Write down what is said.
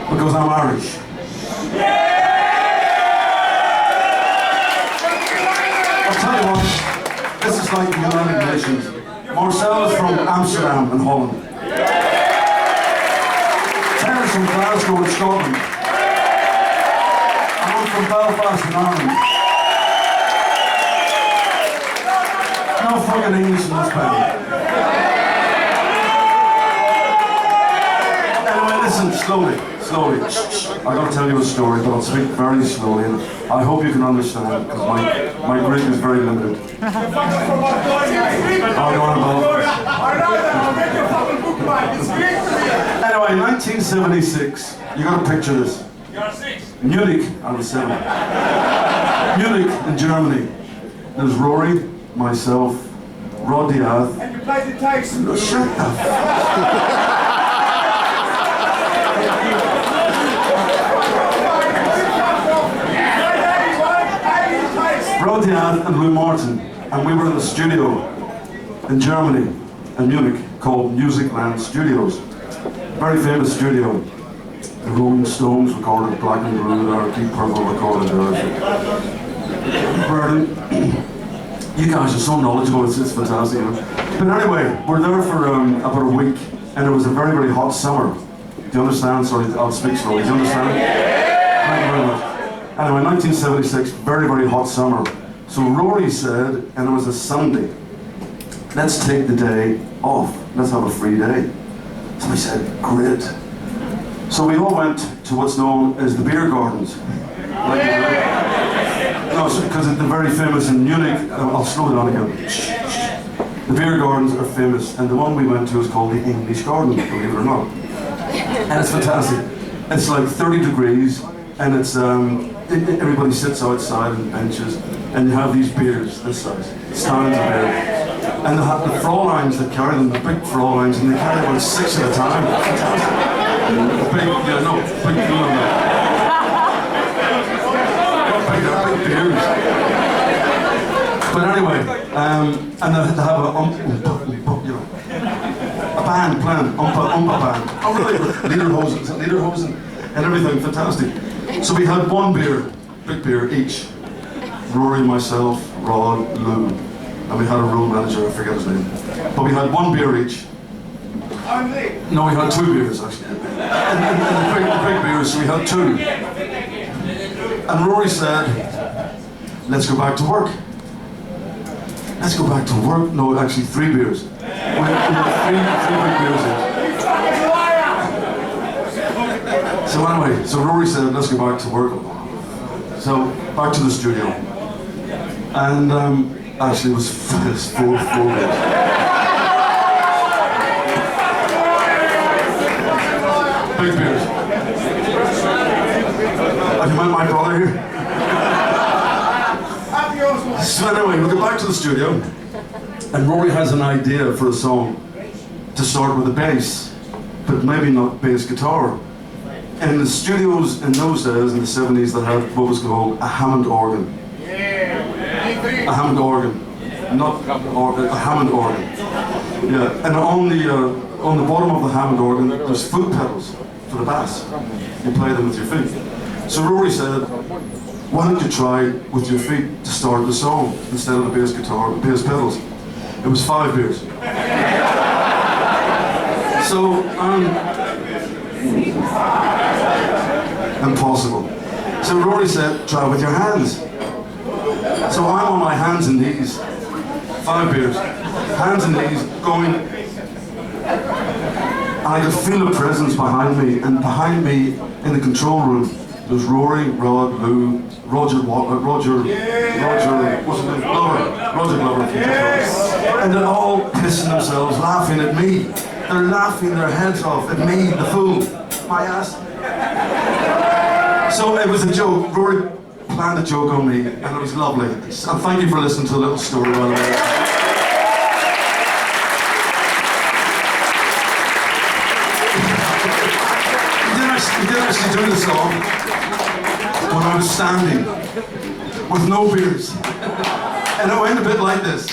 because I'm Irish. I'll tell you what, this is like the United Nations. Marcel is from Amsterdam in Holland. Terry's from Glasgow in Scotland. I'm from Belfast in Ireland. No fucking English in this band. Anyway, listen, slowly. I gotta tell you a story, but I'll speak very slowly, and I hope you can understand, because my Greek is very limited. Anyway, 1976, you gotta picture this. Munich, I was 7. Munich in Germany. There's Rory, myself, Rod Diaz. And you played the Tyson. Shut up. Rod Diaz and Lou Martin, and we were in a studio in Germany, in Munich, called Musicland Studios. Very famous studio. The Rolling Stones recorded Black and Blue there, Deep Purple recorded there. Brilliant. You guys are so knowledgeable, it's fantastic. But anyway, we're there for about a week, and it was a very, very hot summer. Do you understand? Sorry, I'll speak slowly. Do you understand? Thank you very much. Anyway, 1976, very, very hot summer. So Rory said, and it was a Sunday, let's take the day off. Let's have a free day. So we said, great. So we all went to what's known as the beer gardens. No, because they're very famous in Munich. I'll slow down again. The beer gardens are famous, and the one we went to is called the English Garden, believe it or not. And it's fantastic. It's like 30 degrees, and it's everybody sits outside on benches, and you have these beers this size, stands of beer. And they have the Fräuleins that carry them, the big Fräuleins, and they carry about 6 at a time. Fantastic. Big, big cool. Big beers. But anyway, and they have a band playing, umpa band. Oh really? Lederhosen, and everything, fantastic. So we had one beer, big beer each. Rory, myself, Rod, Lou, and we had a road manager, I forget his name. But we had one beer each. No, we had 2 beers actually. And the big beers, so we had 2. And Rory said, let's go back to work. Let's go back to work. No, actually 3 beers. We had 3 big beers each. So anyway, so Rory said, let's go back to work. So back to the studio. And actually it was 4 beers. Big beers. Have you met my brother here? So anyway, we'll go back to the studio, and Rory has an idea for a song to start with a bass, but maybe not bass guitar. In the studios in those days, in the 70s, they had what was called a Hammond organ. A Hammond organ, not organ, a Hammond organ. Yeah, and on the bottom of the Hammond organ, there's foot pedals for the bass. You play them with your feet. So Rory said, why don't you try with your feet to start the song instead of the bass guitar, the bass pedals? It was 5 beers. So, impossible. So Rory said, try with your hands. So I'm on my hands and knees, 5 beers, hands and knees, going, and I could feel a presence behind me, and behind me in the control room, there's Rory, Rod, Lou, Roger Glover, and they're all pissing themselves, laughing at me. They're laughing their heads off at me, the fool, my ass. So it was a joke. Rory planned a joke on me, and it was lovely. And thank you for listening to the little story, by the way. We did actually do the song when I was standing with no beers. And it went a bit like this.